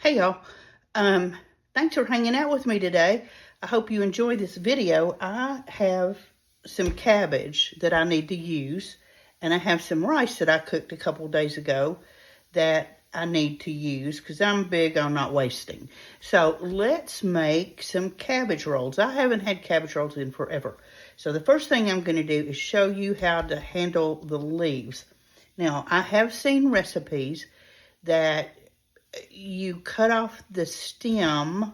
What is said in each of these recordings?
Hey y'all, thanks for hanging out with me today. I hope you enjoy this video. I have some cabbage that I need to use, and I have some rice that I cooked a couple days ago that I need to use because I'm big on not wasting. So let's make some cabbage rolls. I haven't had cabbage rolls in forever. So the first thing I'm going to do is show you how to handle the leaves. Now, I have seen recipes that you cut off the stem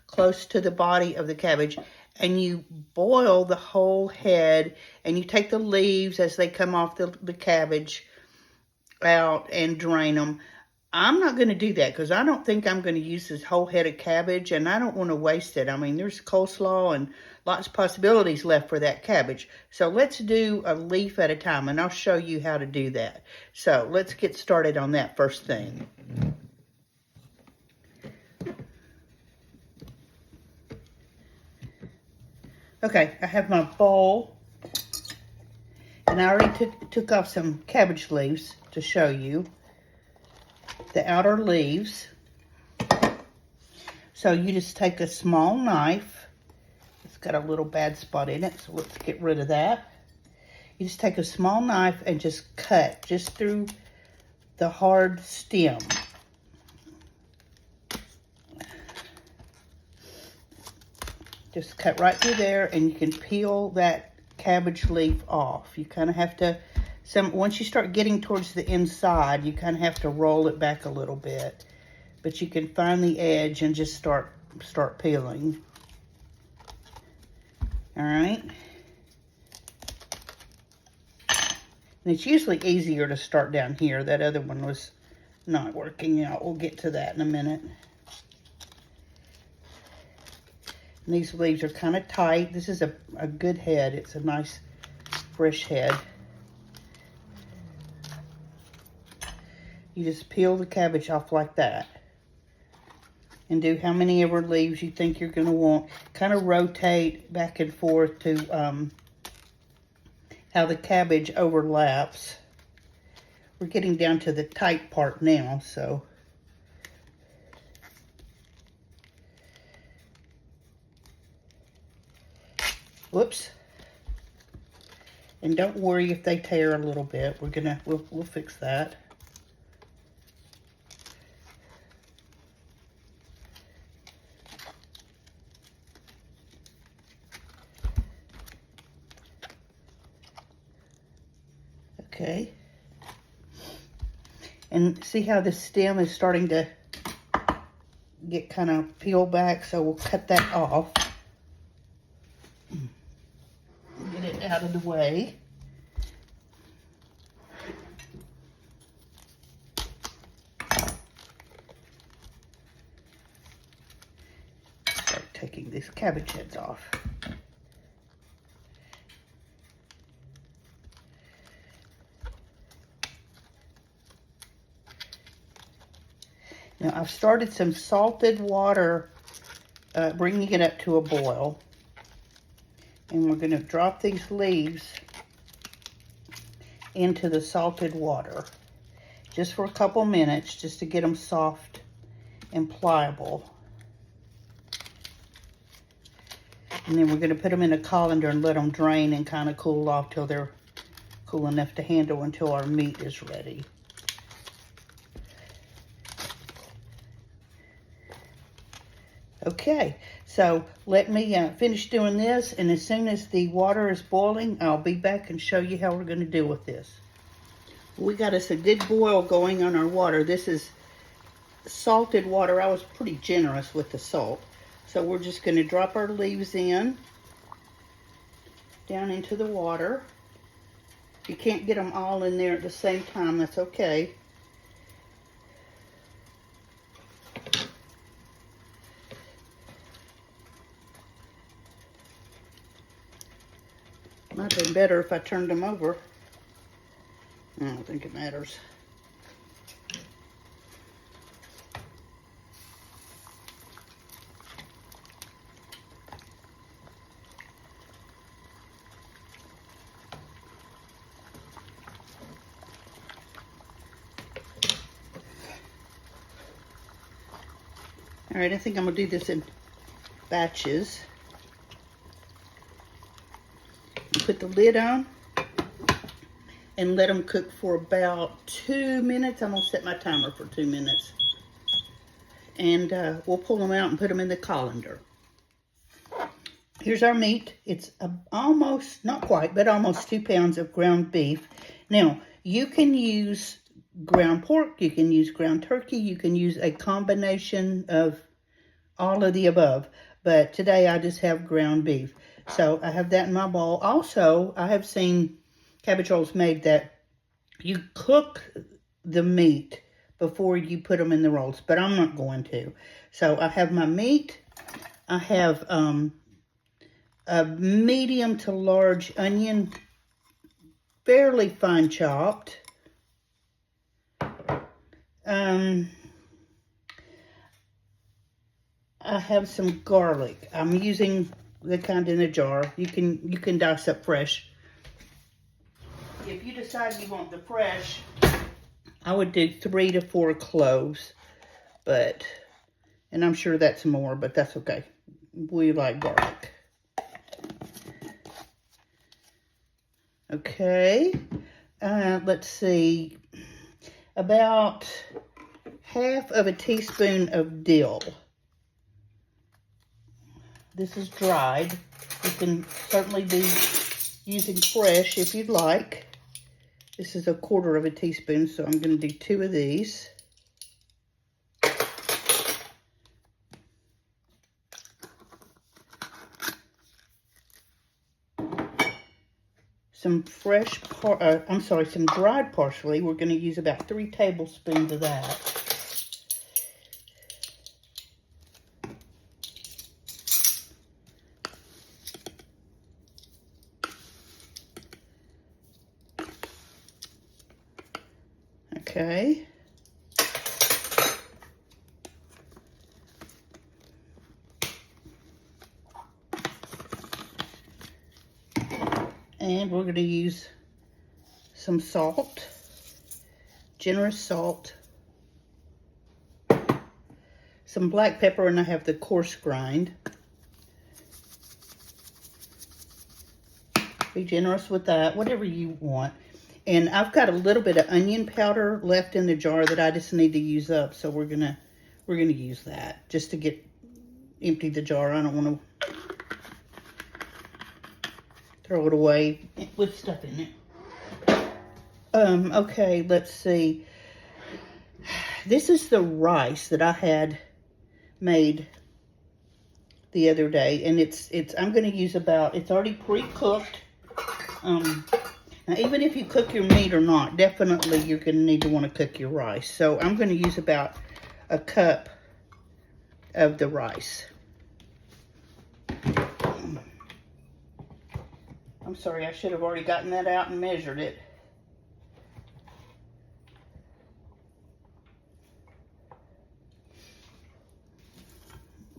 close to the body of the cabbage and you boil the whole head, and you take the leaves as they come off the cabbage out and drain them. I'm not going to do that because I don't think I'm going to use this whole head of cabbage, and I don't want to waste it. I mean, there's coleslaw and lots of possibilities left for that cabbage. So let's do a leaf at a time, and I'll show you how to do that. So let's get started on that first thing. Okay, I have my bowl, and I already took off some cabbage leaves to show you the outer leaves. So you just take a small knife. It's got a little bad spot in it, so let's get rid of that. You just take a small knife and just cut just through the hard stem. Just cut right through there, and you can peel that cabbage leaf off. You kind of have to, once you start getting towards the inside, you kind of have to roll it back a little bit. But you can find the edge and just start peeling. All right. And it's usually easier to start down here. That other one was not working out. We'll get to that in a minute. And these leaves are kind of tight. This is a good head. It's a nice, fresh head. You just peel the cabbage off like that. And do how many ever leaves you think you're going to want. Kind of rotate back and forth to how the cabbage overlaps. We're getting down to the tight part now, so. Whoops. And don't worry if they tear a little bit. We'll fix that. Okay. And see how the stem is starting to get kind of peeled back, so we'll cut that off. Get it out of the way. Start taking these cabbage heads off. Now I've started some salted water, bringing it up to a boil. And we're going to drop these leaves into the salted water just for a couple minutes, just to get them soft and pliable. And then we're going to put them in a colander and let them drain and kind of cool off till they're cool enough to handle until our meat is ready. Okay, so let me finish doing this, and as soon as the water is boiling, I'll be back and show you how we're going to deal with this. We got us a good boil going on our water. This is salted water. I was pretty generous with the salt. So we're just going to drop our leaves in, down into the water. If you can't get them all in there at the same time, that's okay. Might have been better if I turned them over. I don't think it matters. All right, I think I'm gonna do this in batches. Put the lid on and let them cook for about 2 minutes. I'm gonna set my timer for 2 minutes. And we'll pull them out and put them in the colander. Here's our meat. It's almost, not quite, but almost 2 pounds of ground beef. Now, you can use ground pork, you can use ground turkey, you can use a combination of all of the above. But today I just have ground beef. So I have that in my bowl. Also, I have seen cabbage rolls made that you cook the meat before you put them in the rolls, but I'm not going to. So I have my meat. I have a medium to large onion, fairly fine chopped. I have some garlic. I'm using the kind in a jar. You can dice up fresh. If you decide you want the fresh, I would do 3 to 4 cloves, and I'm sure that's more, but that's okay. We like garlic. Okay, let's see, about half of a teaspoon of dill. This is dried. You can certainly be using fresh if you'd like. This is 1/4 of a teaspoon, so I'm going to do 2 of these. Some some dried parsley. We're going to use about 3 tablespoons of that. Okay. And we're going to use some salt, generous salt, some black pepper, and I have the coarse grind. Be generous with that, whatever you want. And I've got a little bit of onion powder left in the jar that I just need to use up, so we're gonna use that just to empty the jar. I don't want to throw it away with stuff in it. Okay, let's see. This is the rice that I had made the other day, and I'm going to use it's already pre-cooked. Now, even if you cook your meat or not, definitely you're going to need to want to cook your rice. So I'm going to use about 1 cup of the rice. I'm sorry, I should have already gotten that out and measured it.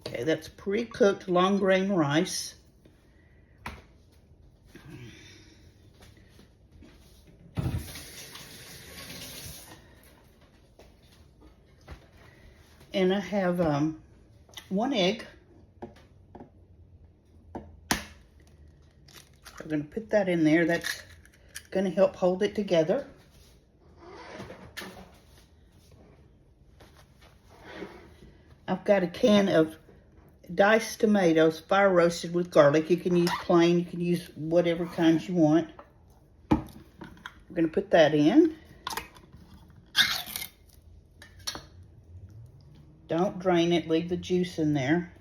Okay, that's pre-cooked long grain rice. And I have 1 egg. We're going to put that in there. That's going to help hold it together. I've got a can of diced tomatoes, fire roasted with garlic. You can use plain, you can use whatever kinds you want. We're going to put that in. Don't drain it, leave the juice in there.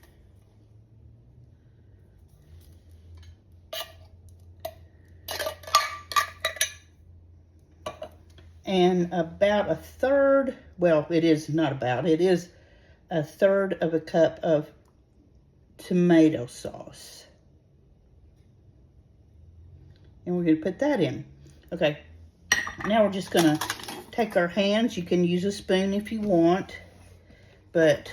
And about 1/3, well, it is not about, it is 1/3 of a cup of tomato sauce. And we're going to put that in. Okay, now we're just going to take our hands. You can use a spoon if you want, but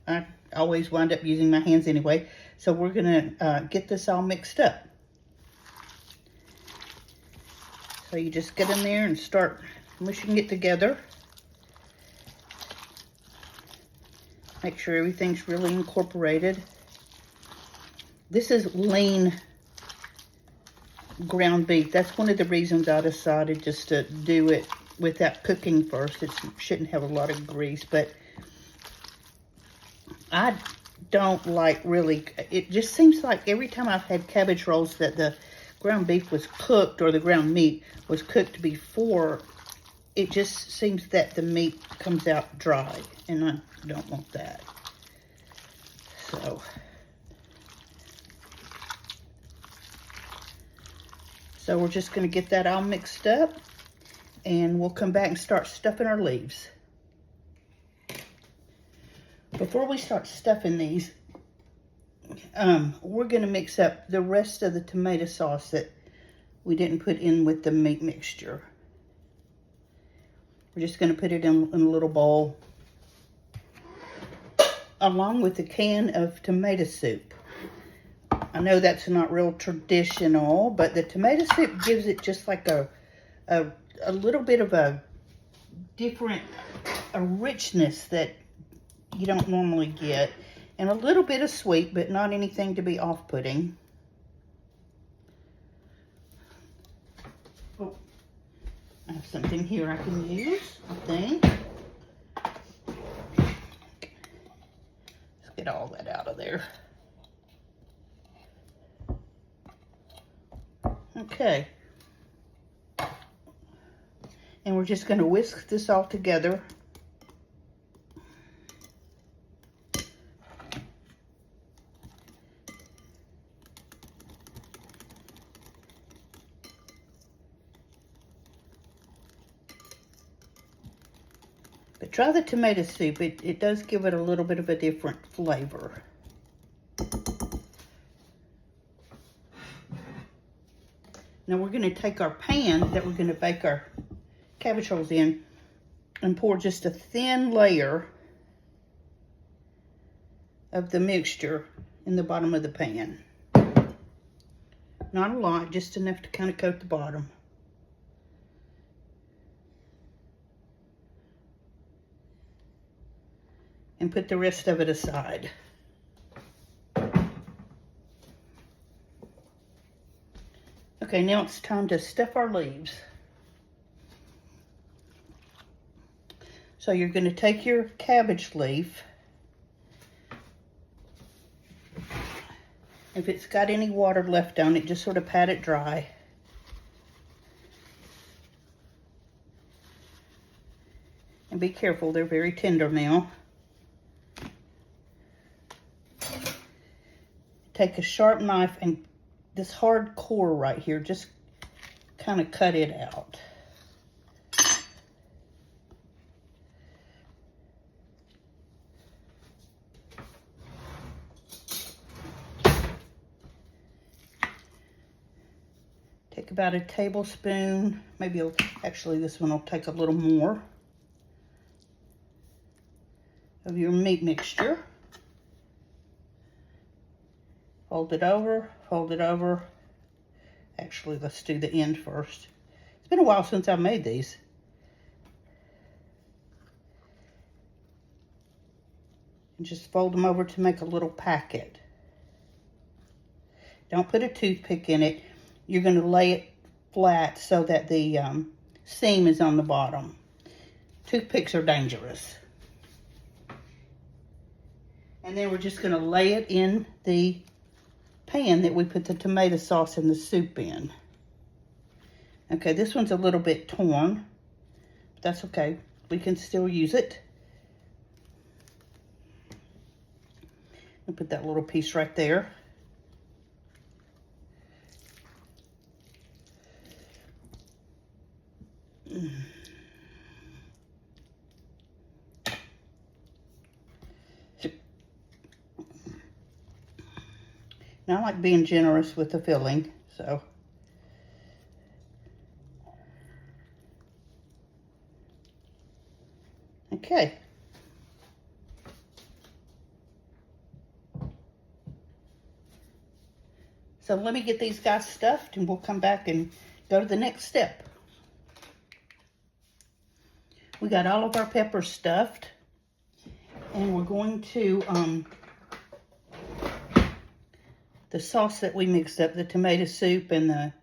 I always wind up using my hands anyway. So we're going to get this all mixed up. So you just get in there and start mushing it together. Make sure everything's really incorporated. This is lean ground beef. That's one of the reasons I decided just to do it without cooking first. It shouldn't have a lot of grease, but I don't like really, it just seems like every time I've had cabbage rolls that the ground beef was cooked, or the ground meat was cooked before, it just seems that the meat comes out dry, and I don't want that. So we're just going to get that all mixed up, and we'll come back and start stuffing our leaves. Before we start stuffing these, we're going to mix up the rest of the tomato sauce that we didn't put in with the meat mixture. We're just going to put it in a little bowl, along with a can of tomato soup. I know that's not real traditional, but the tomato soup gives it just like a little bit of a different, a richness that you don't normally get, and a little bit of sweet, but not anything to be off-putting. Oh, I have something here I can use, I think. Let's get all that out of there. Okay. And we're just going to whisk this all together. But try the tomato soup. It does give it a little bit of a different flavor. Now we're going to take our pan that we're going to bake our cabbage rolls in and pour just a thin layer of the mixture in the bottom of the pan. Not a lot, just enough to kind of coat the bottom. And put the rest of it aside. Okay, now it's time to stuff our leaves. So you're going to take your cabbage leaf. If it's got any water left on it, just sort of pat it dry. And be careful, they're very tender now. Take a sharp knife and this hard core right here, just kind of cut it out. Take about a tablespoon, maybe actually this one will take a little more, of your meat mixture. Fold it over, fold it over. Actually, let's do the end first. It's been a while since I made these. And just fold them over to make a little packet. Don't put a toothpick in it. You're going to lay it flat so that the seam is on the bottom. Toothpicks are dangerous. And then we're just going to lay it in the pan that we put the tomato sauce and the soup in. Okay, this one's a little bit torn, but that's okay. We can still use it. I'll put that little piece right there. Now I like being generous with the filling, so. Okay. So let me get these guys stuffed and we'll come back and go to the next step. We got all of our peppers stuffed. And we're going to, the sauce that we mixed up, the tomato soup and the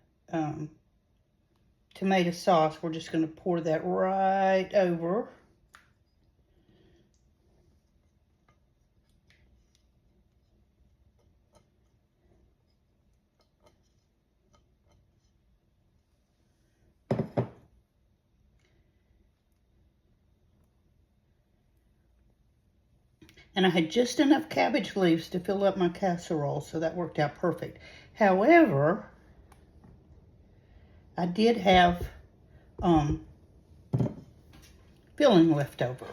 tomato sauce, we're just going to pour that right over. And I had just enough cabbage leaves to fill up my casserole, so that worked out perfect. However, I did have filling left over.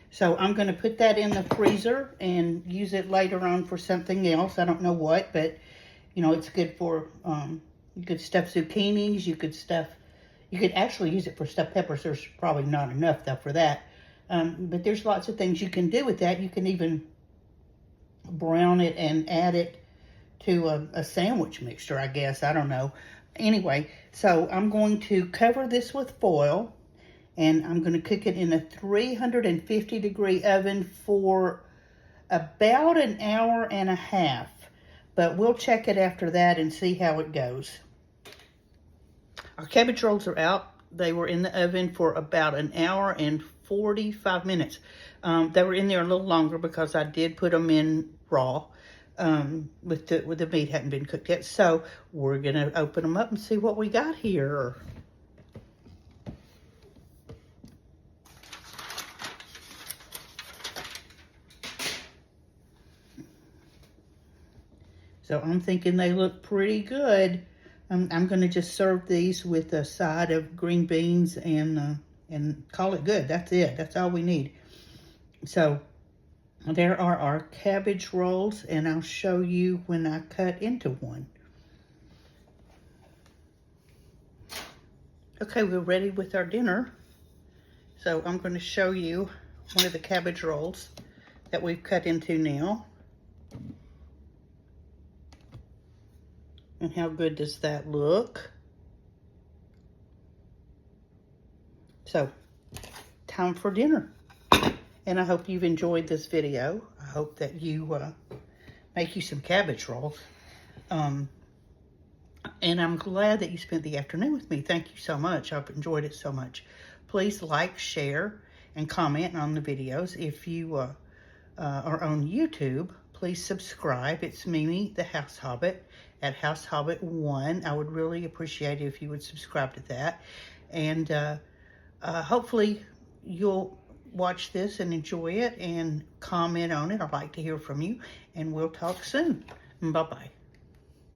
So I'm going to put that in the freezer and use it later on for something else. I don't know what, but, you know, it's good for, you could stuff zucchinis, you could actually use it for stuffed peppers. There's probably not enough, though, for that. But there's lots of things you can do with that. You can even brown it and add it to a sandwich mixture, I guess. I don't know. Anyway, so I'm going to cover this with foil, and I'm going to cook it in a 350-degree oven for about an hour and a half. But we'll check it after that and see how it goes. Our cabbage rolls are out. They were in the oven for about an hour and 45 minutes. They were in there a little longer because I did put them in raw with the meat hadn't been cooked yet. So we're going to open them up and see what we got here. So I'm thinking they look pretty good. I'm going to just serve these with a side of green beans and call it good. That's it. That's all we need. So there are our cabbage rolls, and I'll show you when I cut into one. Okay, we're ready with our dinner. So I'm going to show you one of the cabbage rolls that we've cut into now. And how good does that look? So, time for dinner. And I hope you've enjoyed this video. I hope that you make you some cabbage rolls. And I'm glad that you spent the afternoon with me. Thank you so much. I've enjoyed it so much. Please like, share, and comment on the videos. If you are on YouTube, please subscribe. It's Mimi, the House Hobbit, at House Hobbit 1. I would really appreciate it if you would subscribe to that. And hopefully you'll watch this and enjoy it and comment on it. I'd like to hear from you. And we'll talk soon. Bye-bye.